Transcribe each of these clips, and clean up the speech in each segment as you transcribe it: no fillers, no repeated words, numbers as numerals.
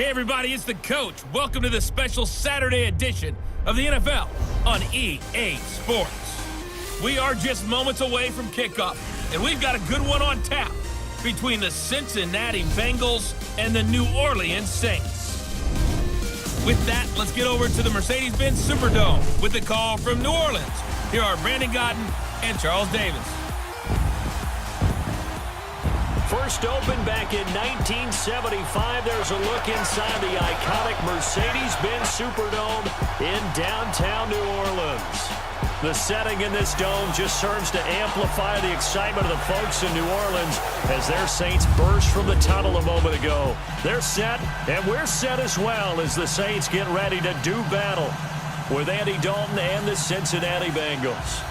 Hey everybody, it's the coach. Welcome to the special Saturday edition of the NFL on EA Sports. We are just moments away from kickoff, and we've got a good one on tap between the Cincinnati Bengals and the New Orleans Saints. With that, let's get over to the Mercedes-Benz Superdome with the call from New Orleans. Here are Brandon Godden and Charles Davis. First opened back in 1975, there's a look inside the iconic Mercedes-Benz Superdome in downtown New Orleans. The setting in this dome just serves to amplify the excitement of the folks in New Orleans as their Saints burst from the tunnel a moment ago. They're set, and we're set as well as the Saints get ready to do battle with Andy Dalton and the Cincinnati Bengals.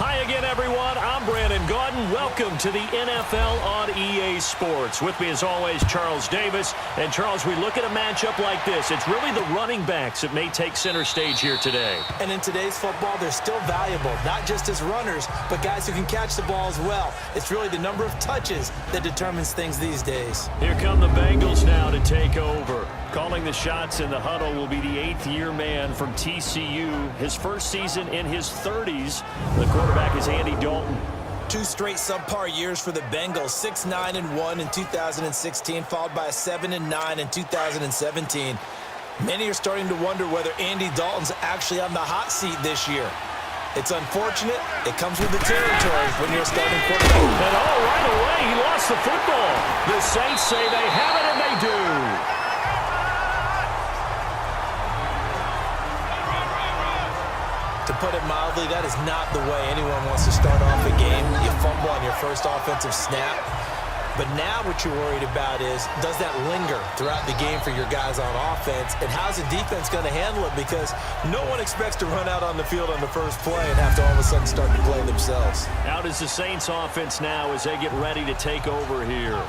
Hi again, everyone. I'm Brandon Godden. Welcome to the NFL on EA Sports. With me, as always, Charles Davis. And, Charles, we look at a matchup like this. It's really the running backs that may take center stage here today. And in today's football, they're still valuable, not just as runners, but guys who can catch the ball as well. It's really the number of touches that determines things these days. Here come the Bengals now to take over. Calling the shots in the huddle will be the eighth-year man from TCU. His first season in his 30s. The quarterback is Andy Dalton. Two straight subpar years for the Bengals, 6-9-1 in 2016, followed by a 7-9 in 2017. Many are starting to wonder whether Andy Dalton's actually on the hot seat this year. It's unfortunate. It comes with the territory when you're a starting quarterback. And right away, he lost the football. The Saints say they have it, and they do. To put it mildly, that is not the way anyone wants to start off a game. You fumble on your first offensive snap. But now what you're worried about is, does that linger throughout the game for your guys on offense? And how's the defense going to handle it? Because no one expects to run out on the field on the first play and have to all of a sudden start to play themselves. Out is the Saints offense now as they get ready to take over here.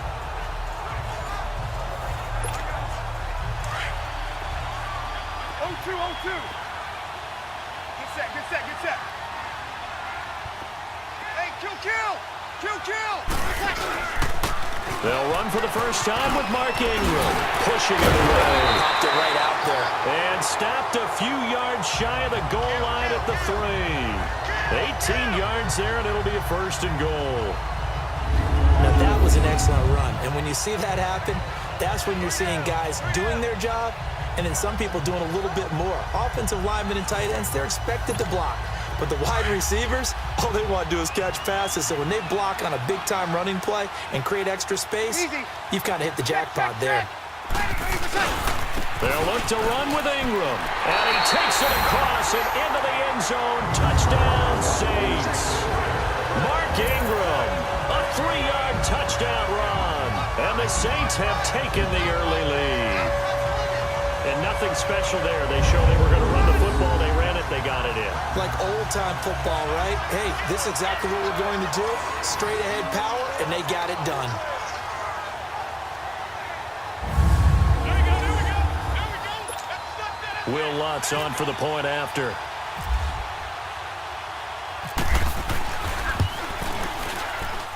They'll run for the first time with Mark Ingram, pushing it away. Popped it right out there. And stopped a few yards shy of the goal line at the 3. 18 yards there, and it'll be a first and goal. Now, that was an excellent run. And when you see that happen, that's when you're seeing guys doing their job and then some people doing a little bit more. Offensive linemen and tight ends, they're expected to block. But the wide receivers, all they want to do is catch passes. So when they block on a big-time running play and create extra space, you've kind of hit the jackpot there. They'll look to run with Ingram. And he takes it across and into the end zone. Touchdown, Saints. Mark Ingram, a 3-yard touchdown run. And the Saints have taken the early lead. And nothing special there. They showed they were going to run the football. They ran it. They got it in. Like old-time football, right? Hey, this is exactly what we're going to do. Straight-ahead power, and they got it done. Will Lutz on for the point after.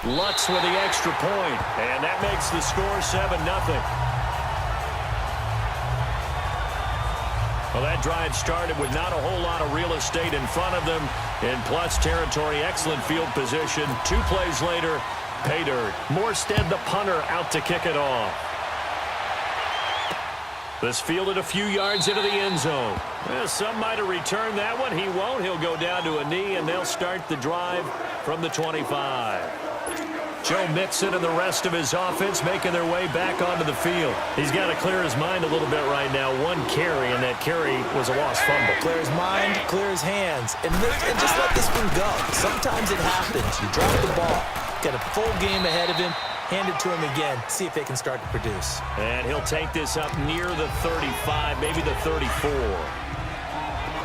Lutz with the extra point, and that makes the score 7-0. Well, that drive started with not a whole lot of real estate in front of them. In plus territory, excellent field position. 2 plays later, pay dirt. Morstead, the punter, out to kick it off. This fielded a few yards into the end zone. Well, some might have returned that one. He won't. He'll go down to a knee, and they'll start the drive from the 25. Joe Mixon and the rest of his offense making their way back onto the field. He's got to clear his mind a little bit right now. 1 carry, and that carry was a lost fumble. Clear his mind, clear his hands, and just let this one go. Sometimes it happens. You drop the ball, got a full game ahead of him, hand it to him again, see if they can start to produce. And he'll take this up near the 35, maybe the 34.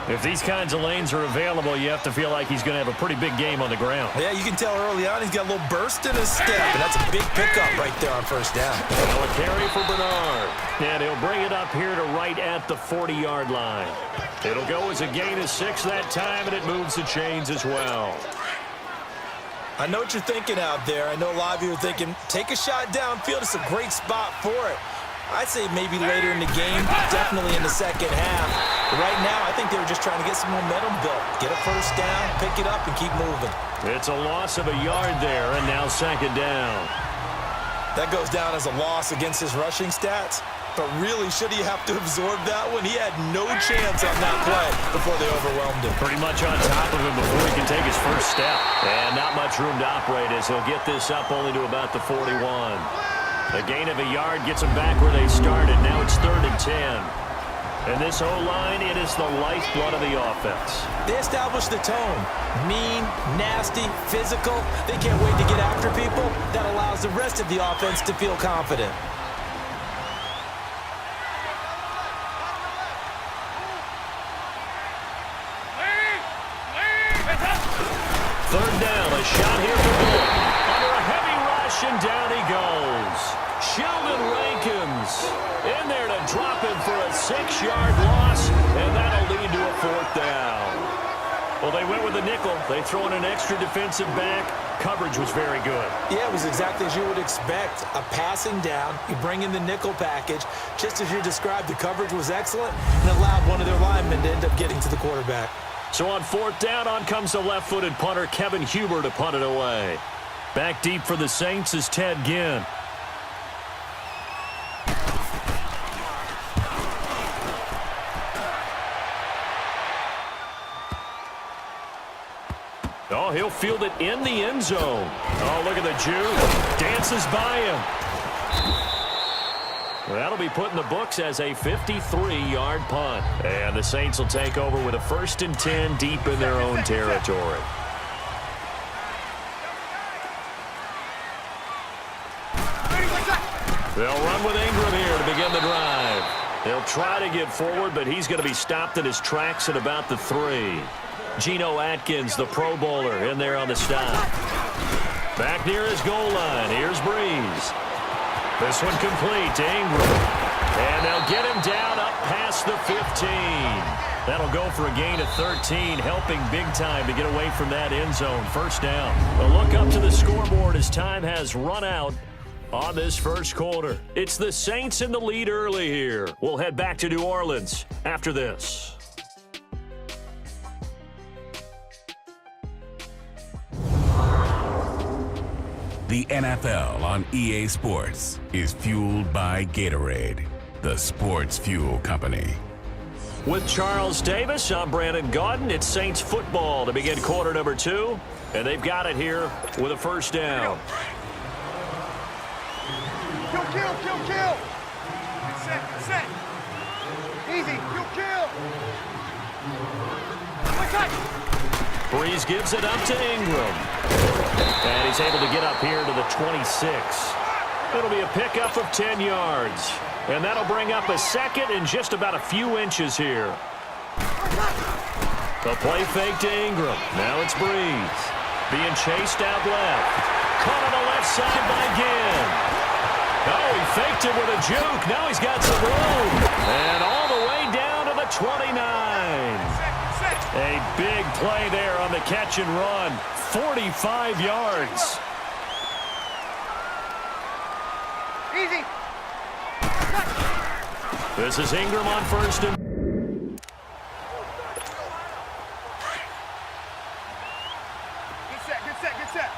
If these kinds of lanes are available, you have to feel like he's going to have a pretty big game on the ground. Yeah, you can tell early on he's got a little burst in his step, and that's a big pickup right there on first down. Well, a carry for Bernard. And he'll bring it up here to right at the 40-yard line. It'll go as a gain of 6 that time, and it moves the chains as well. I know what you're thinking out there. I know a lot of you are thinking, take a shot downfield. It's a great spot for it. I'd say maybe later in the game, definitely in the second half. But right now, I think they were just trying to get some momentum built. Get a first down, pick it up, and keep moving. It's a loss of a yard there, and now second down. That goes down as a loss against his rushing stats. But really, should he have to absorb that one? He had no chance on that play before they overwhelmed him. Pretty much on top of him before he can take his first step. And not much room to operate as he'll get this up only to about the 41. A gain of a yard gets them back where they started. Now it's 3rd and 10. And this O-line, it is the lifeblood of the offense. They establish the tone. Mean, nasty, physical. They can't wait to get after people. That allows the rest of the offense to feel confident. Third down, a shot here for Gordon. Under a heavy rush, and down he goes. Sheldon Rankins in there to drop him for a 6-yard loss, and that'll lead to a 4th down. Well, they went with the nickel. They throw in an extra defensive back. Coverage was very good. Yeah, it was exactly as you would expect. A passing down, you bring in the nickel package. Just as you described, the coverage was excellent and allowed one of their linemen to end up getting to the quarterback. So on 4th down, on comes the left-footed punter, Kevin Huber, to punt it away. Back deep for the Saints is Ted Ginn. Oh, he'll field it in the end zone. Oh, look at the Jew. Dances by him. That'll be put in the books as a 53-yard punt. And the Saints will take over with a 1st and 10 deep in their own territory. They'll run with Ingram here to begin the drive. They'll try to get forward, but he's going to be stopped in his tracks at about the 3. Geno Atkins, the Pro Bowler, in there on the stop. Back near his goal line. Here's Breeze. This one complete to Ingram. And they'll get him down up past the 15. That'll go for a gain of 13, helping big time to get away from that end zone. First down. A look up to the scoreboard as time has run out on this first quarter. It's the Saints in the lead early here. We'll head back to New Orleans after this. The NFL on EA Sports is fueled by Gatorade, the sports fuel company. With Charles Davis, I'm Brandon Gaudin. It's Saints football to begin quarter number 2, and they've got it here with a first down. Kill. Get set. Easy. Kill. Breeze gives it up to Ingram. And he's able to get up here to the 26. It'll be a pickup of 10 yards. And that'll bring up a second and just about a few inches here. The play fake to Ingram. Now it's Breeze. Being chased out left. Caught on the left side by Ginn. Oh, he faked it with a juke. Now he's got some room. And all the way down to the 29. A big play there on the catch and run. 45 yards. Easy. This is Ingram on first and... Get set.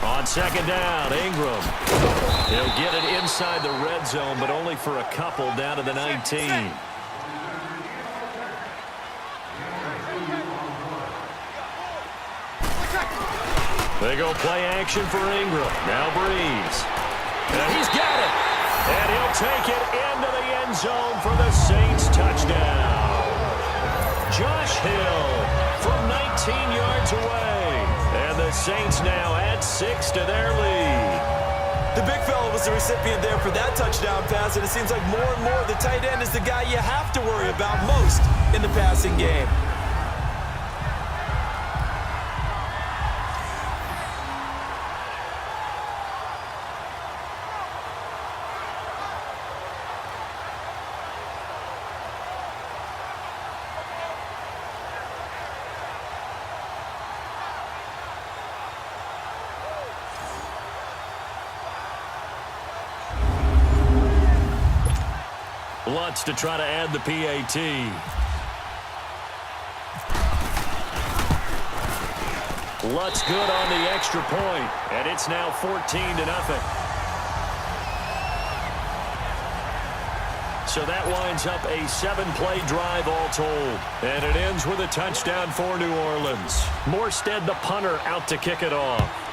On second down, Ingram. He'll get it inside the red zone, but only for a couple down to the 19. They go play action for Ingram. Now Breeze. And he's got it. And he'll take it into the end zone for the Saints touchdown. Josh Hill from 19 yards away. And the Saints now add 6 to their lead. The big fella was the recipient there for that touchdown pass, and it seems like more and more the tight end is the guy you have to worry about most in the passing game. Lutz to try to add the PAT. Lutz good on the extra point, and it's now 14-0. So that winds up a 7-play drive all told. And it ends with a touchdown for New Orleans. Morstead, the punter, out to kick it off.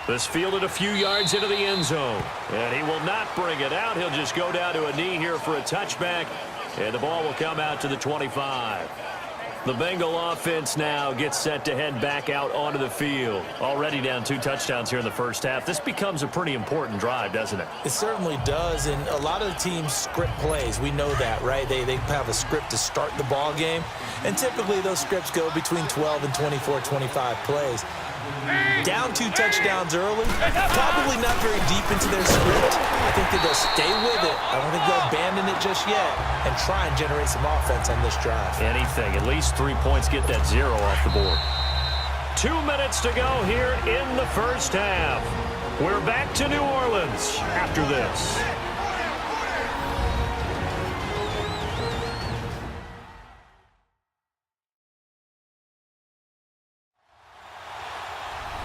This fielded a few yards into the end zone. And he will not bring it out. He'll just go down to a knee here for a touchback. And the ball will come out to the 25. The Bengal offense now gets set to head back out onto the field. Already down 2 touchdowns here in the first half. This becomes a pretty important drive, doesn't it? It certainly does, and a lot of the teams script plays. We know that, right? They have a script to start the ball game, and typically those scripts go between 12 and 24, 25 plays. Down 2 touchdowns early, probably not very deep into their script. I think that they'll stay with it. I don't think they'll abandon it just yet and try and generate some offense on this drive. Anything. At least 3 points, get that 0 off the board. 2 minutes to go here in the first half. We're back to New Orleans after this.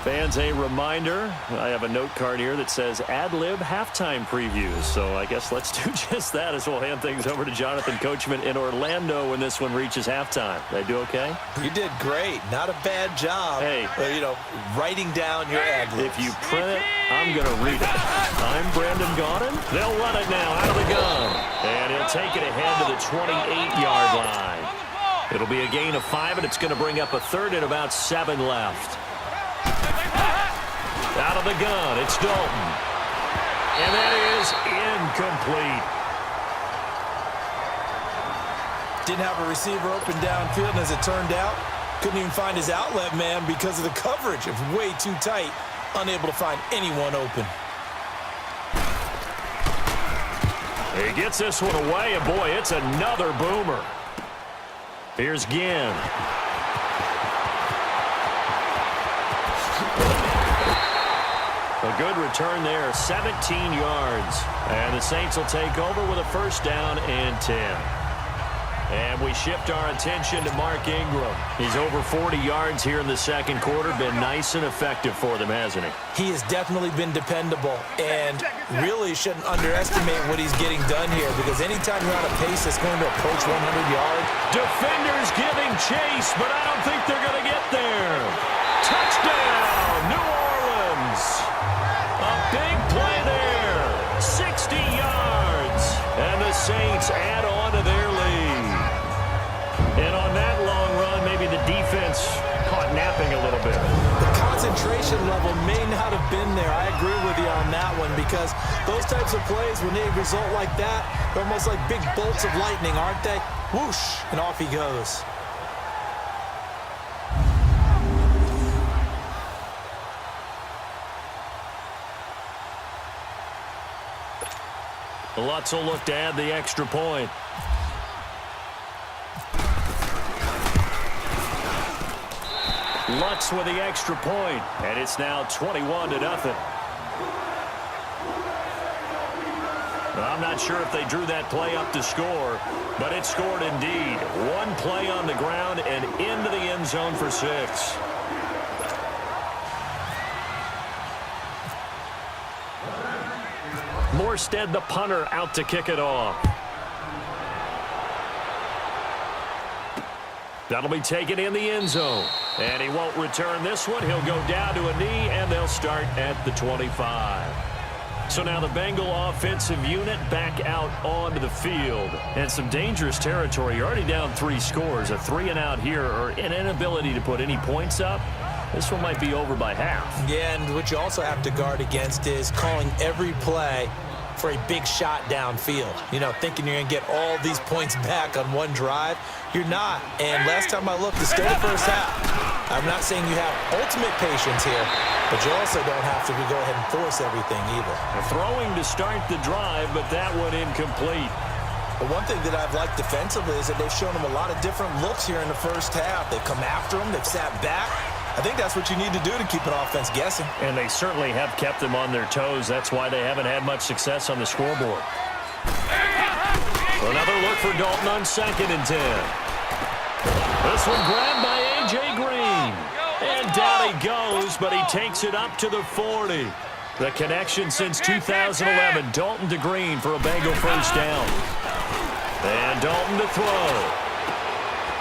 Fans, a reminder, I have a note card here that says ad-lib halftime previews. So I guess let's do just that as we'll hand things over to Jonathan Coachman in Orlando when this one reaches halftime. Did I do okay? You did great. Not a bad job. Hey. Writing down your ad-libs. If you print it, I'm going to read it. I'm Brandon Gaudin. They'll run it now out of the gun. And he'll take it ahead to the 28-yard line. It'll be a gain of 5, and it's going to bring up a third and about 7 left. Out of the gun, it's Dalton. And that is incomplete. Didn't have a receiver open downfield, and as it turned out, couldn't even find his outlet man because of the coverage. It was way too tight, unable to find anyone open. He gets this one away, and boy, it's another boomer. Here's Ginn. A good return there, 17 yards. And the Saints will take over with a first down and 10. And we shift our attention to Mark Ingram. He's over 40 yards here in the second quarter. Been nice and effective for them, hasn't he? He has definitely been dependable, and really shouldn't underestimate what he's getting done here, because anytime you're on a pace that's going to approach 100 yards. Defenders giving chase, but I don't think they're going to get there. Touchdown, New Orleans. A big play there, 60 yards, and the Saints add on to their lead. And on that long run, maybe the defense caught napping a little bit. The concentration level may not have been there. I agree with you on that one, because those types of plays, when they result like that, they're almost like big bolts of lightning, aren't they? Whoosh, and off he goes. Lutz will look to add the extra point. Lutz with the extra point, and it's now 21-0. I'm not sure if they drew that play up to score, but it scored indeed. One play on the ground and into the end zone for 6. Morstead, the punter, out to kick it off. That'll be taken in the end zone. And he won't return this one. He'll go down to a knee, and they'll start at the 25. So now the Bengal offensive unit back out onto the field. And some dangerous territory. You're already down 3 scores. A 3-and-out here, or an inability to put any points up. This one might be over by half. Yeah, and what you also have to guard against is calling every play for a big shot downfield. You know, thinking you're going to get all these points back on one drive. You're not. And last time I looked, it's still the first half. I'm not saying you have ultimate patience here, but you also don't have to go ahead and force everything either. Throwing to start the drive, but that one incomplete. But one thing that I've liked defensively is that they've shown them a lot of different looks here in the first half. They've come after them. They've sat back. I think that's what you need to do to keep an offense guessing. And they certainly have kept them on their toes. That's why they haven't had much success on the scoreboard. Another look for Dalton on 2nd and 10. This one grabbed by A.J. Green. And down he goes, but he takes it up to the 40. The connection since 2011, Dalton to Green for a Bengal first down. And Dalton to throw.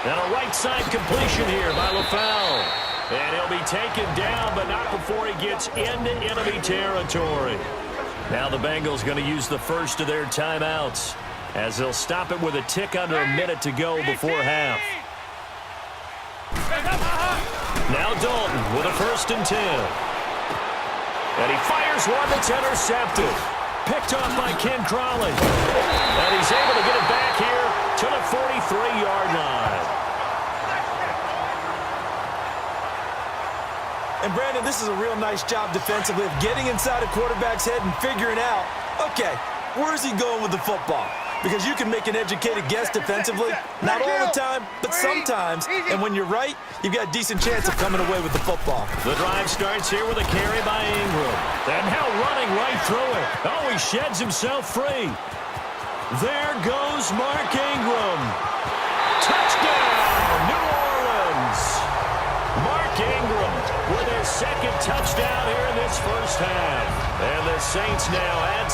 And a right side completion here by LaFell. And he'll be taken down, but not before he gets into enemy territory. Now the Bengals going to use the first of their timeouts, as they'll stop it with a tick under a minute to go before half. Now Dalton with a 1st and 10. And he fires one that's intercepted. Picked off by Ken Crawley. And he's able to get it back here to the 43-yard line. And Brandon, this is a real nice job defensively of getting inside a quarterback's head and figuring out, okay, where's he going with the football? Because you can make an educated guess defensively, not all the time, but sometimes. And when you're right, you've got a decent chance of coming away with the football. The drive starts here with a carry by Ingram. And now running right through it. Oh, he sheds himself free. There goes Mark Ingram. Touchdown, New Orleans. Mark Ingram with his 2nd touchdown here in this first half. And the Saints now add